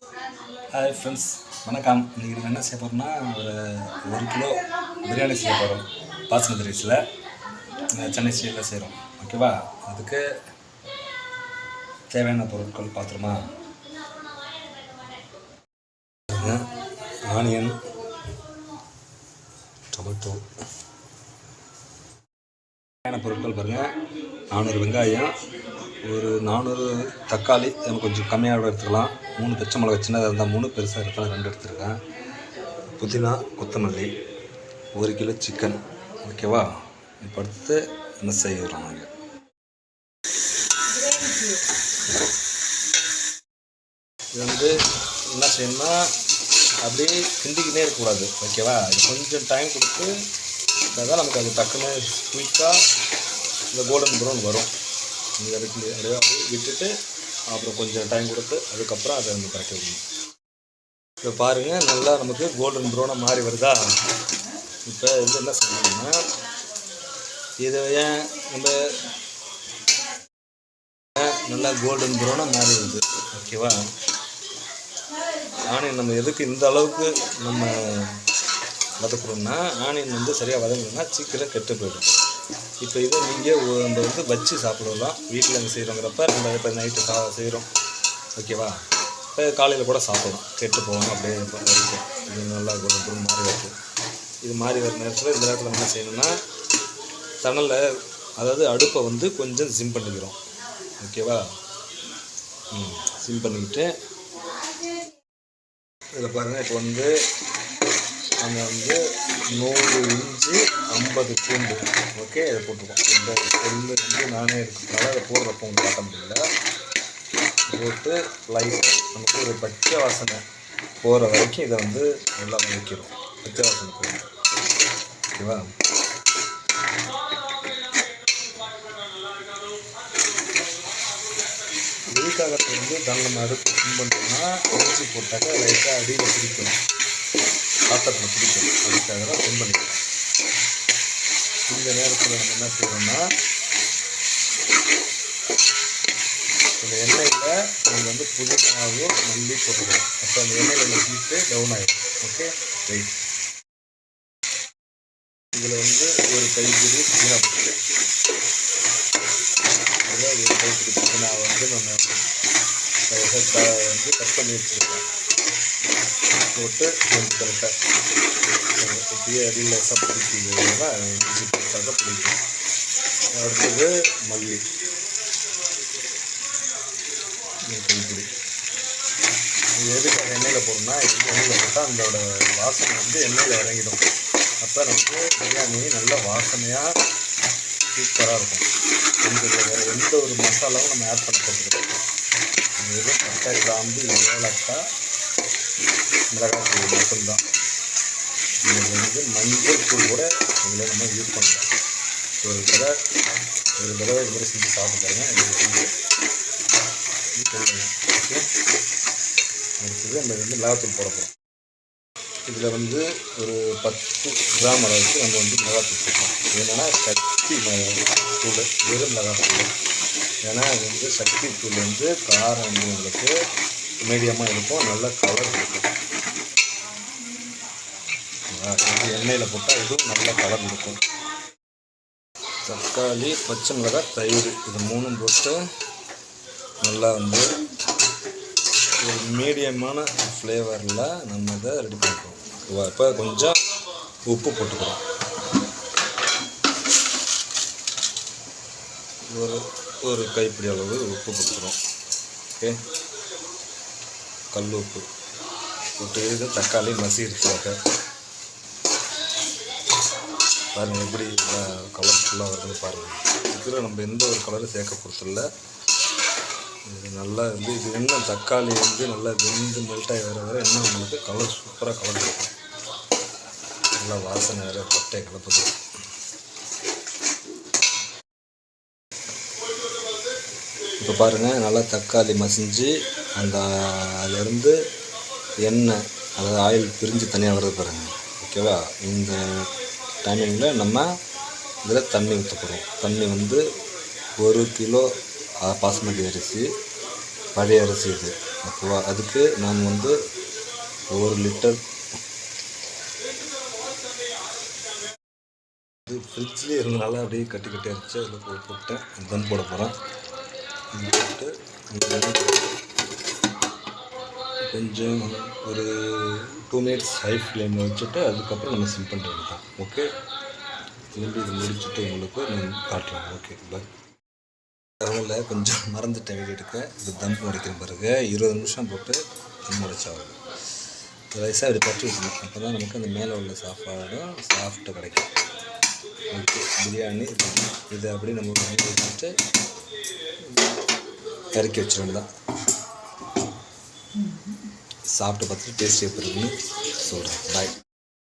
Hi friends, வணக்கம். இன்றைக்கி நம்ம என்ன செய்ய போகிறோம்னா, ஒரு கிலோ பிரியாணி செய்ய போகிறோம். பாஸ்மதி ரைஸில் சென்னை ஸ்டைலில் செய்கிறோம். ஓகேவா? அதுக்கு தேவையான பொருட்கள் பார்த்துருமா. ஆனியன், டொமேட்டோ, தேவையான பொருட்கள் பாருங்கள். 400 வெங்காயம், ஒரு 400 தக்காளி, கொஞ்சம் கம்மியாக எடுத்துக்கலாம். 3 பச்சை மிளகா, சின்னதாக இருந்தால் 3, பெருசாக இருந்தால் 2 எடுத்துருக்கேன். புதினா, கொத்தமல்லி, 1 கிலோ சிக்கன். ஓகேவா? இப்போ அடுத்து என்ன செய்கிறோம் நாங்கள். இது என்ன செய்யணும்னா, அப்படியே கிண்டிக்கிட்டே இருக்கக்கூடாது. ஓகேவா? இது கொஞ்சம் டைம் கொடுத்து தான் நமக்கு அது டக்குன்னு குயிக்காக இந்த கோல்டன் ப்ரௌன் வரும். இந்த இடத்துல அப்படியே விட்டுட்டு அப்புறம் கொஞ்சம் டைம் கொடுத்து அதுக்கப்புறம் அதை நம்ம கரெக்டாக விடணும். இப்போ பாருங்கள், நல்லா நமக்கு கோல்டன் ப்ரௌனாக மாறி வருதா. இப்போ என்ன செய்யணும்னா, இதை ஏன் நம்ம நல்லா கோல்டன் ப்ரௌனாக மாறி வருது. ஓகேவா? ஆனியன் நம்ம எதுக்கு இந்த அளவுக்கு நம்ம வதக்குறோம்னா, ஆனியன் சரியாக வதங்கணும்னா சீக்கிரம் கெட்டு போயிடும். இப்போ இதை நீங்கள் நம்ம வச்சு சாப்பிடலாம். வீட்டில் அங்கே செய்கிறோங்கிறப்ப நம்ம இப்போ நைட்டு செய்கிறோம். ஓகேவா? இப்போ காலையில் கூட சாப்பிடலாம், கெட்டு போகணும் அப்படியே இருக்கும். இது நல்லா ஒரு மாறி வருது. இது மாறி வர நேரத்தில் இந்த நேரத்தில் என்ன செய்யணும்னா, தணலை அதாவது அடுப்பை கொஞ்சம் சிம் பண்ணிக்கிறோம். ஓகேவா? சிம் பண்ணிக்கிட்டு இதில் பாருங்கள். இப்போ நம்ம 100 இஞ்சி 50 பூண்டு. ஓகே, இதை போட்டுருக்கோம். இந்த பொருள் நானே இருக்கிறதுனால அதை போடுறப்போ உங்களுக்கு காட்ட முடியல. போட்டு லைட்டாக நமக்கு ஒரு பச்சை வாசனை போகிற வரைக்கும் இதை நல்லா வைக்கிறோம். பச்சை வாசனை போகும். ஓகேவா? எதுக்காக நம்ம அடுப்பு சிம் பண்ணிட்டோம்னா, இஞ்சி போட்டாக்கா லைட்டாக அடியில் பிடிக்கணும், பாத்திரத்தில் பிடிக்கும். அதுக்காக தான் சிம் பண்ணிக்கலாம். இந்த நேரத்தில் நம்ம என்ன செய்யறோம்னா, இந்த எண்ணெயில் நம்ம புதினாவும் மல்லி போட்டுக்கிறோம். அப்போ அந்த எண்ணெயில் ஹீட்டு டவுன் ஆகிடும். Okay, right. இதில் ஒரு கைப்பிடி புதினா போட்டு, இதில் ஒரு கைப்பிடி புதினா நம்ம கட் பண்ணி வச்சுருக்கோம். போட்டு கொஞ்சம் கரெக்டாக இப்படியே அடியில் பிடிக்கிறதுனா இஞ்சி போட்டாக்க பிடிக்கும். அடுத்தது மல்லி கைப்பிடி. இது எதுக்காக எண்ணெயில் போடணும்னா, எண்ணெயில் போட்டால் அதோட வாசனை எண்ணெயில் இறங்கிடும். அப்போ நமக்கு பிரியாணி நல்ல வாசனையாக சூப்பராக இருக்கும். வேறு எந்த ஒரு மசாலாவும் நம்ம ஆட் பண்ண போட்டுருக்கோம். வெறும் பட்டை, கிராம்பு, ஏலக்காய், மிளகாய் மட்டும்தான். இது மஞ்சள் தூள் கூட இதில் நம்ம யூஸ் பண்ணலாம். ஒரு தடவை இது மாதிரி செஞ்சு சாப்பிட்டுக்காங்க. சொல்லுங்கள். ஓகே, அடுத்தது நம்ம மிளகாத்தூள் போட போகிறோம். இதில் ஒரு 10 கிராம் அளவுக்கு நம்ம மிளகாத்தூள் போடலாம். என்னென்னா சக்தி தூள், வெறும் மிளகாத்தூள். ஏன்னா அது சக்தி தூள் காரம் உங்களுக்கு மீடியமாக இருக்கும், நல்ல கலர் இருக்கும். இது எண்ணெயில் போட்டால் இதுவும் நல்ல கலர் இருக்கும். தக்காளி, பச்சை மிளகாய், தயிர், இது 3 போட்டு நல்லா ஒரு மீடியமான ஃப்ளேவரில் நம்ம இதை ரெடி பண்ணுறோம். இப்போ கொஞ்சம் உப்பு போட்டுக்கிறோம். ஒரு கைப்பிடி அளவு உப்பு போட்டுக்கிறோம். ஓகே, கல் உப்பு போட்டு இது தக்காளி மசிக்கிறதுக்காக பாருங்கள் எப்படி கலர்ஃபுல்லாக வருது பாருங்கள். இதில் நம்ம எந்த ஒரு கலரும் சேர்க்க பொறுத்தில்லை. இது நல்லா இது என்ன தக்காளி நல்லா வெந்து மெல்ட்டாகி வர என்ன உங்களுக்கு கலர் சூப்பராக கலர் இருக்கும். நல்லா வாசனை வேறு பட்டை கலப்புது. இப்போ பாருங்கள், நல்லா தக்காளி மசிஞ்சு அதிலேருந்து எண்ணெய், அதாவது ஆயில் பிரிஞ்சு தனியாக வருது பாருங்கள். ஓகேவா? இந்த டைமிங்கில் நம்ம இதில் தண்ணி ஊற்ற போகிறோம். தண்ணி 1 கிலோ பாஸ்மதி அரிசி, பழைய அரிசி இது. அப்போவா அதுக்கு நான் வந்து 1 லிட்டர் இது ஃப்ரிட்ஜ்லேயே இருந்தனால அப்படியே கட்டி கட்டி அரைச்சி அதில் போட்டேன். தம் போட போகிறேன். இது போட்டு கொஞ்சம் ஒரு 2 மினிட்ஸ் ஹை ஃப்ளேமில் வச்சுட்டு அதுக்கப்புறம் நம்ம சிம் பண்ணிட்டு வந்துட்டோம். ஓகே, திரும்பி இது முடிச்சுட்டு உங்களுக்கு நான் காட்டுறேன். Okay bye. அதனால் கொஞ்சம் மறந்துட்டேன் வீடியோ எடுக்க. இது தம் உடைக்கிற பிறகு 20 நிமிஷம் போட்டு தம் உடைச்சாகும். ரைஸாக இப்படி தட்டி வச்சுக்கணும். அப்போ தான் நமக்கு அந்த மேலே உள்ள சாப்பாடும் சாஃப்டாக கிடைக்கும். ஓகே, பிரியாணி இது அப்படி நம்ம வச்சுட்டு இறக்கி வச்சிடணும் தான். சாப்பிட்டு பார்த்துட்டு டேஸ்ட் எப்படி இருக்குன்னு சொல்கிறேன். பாய்.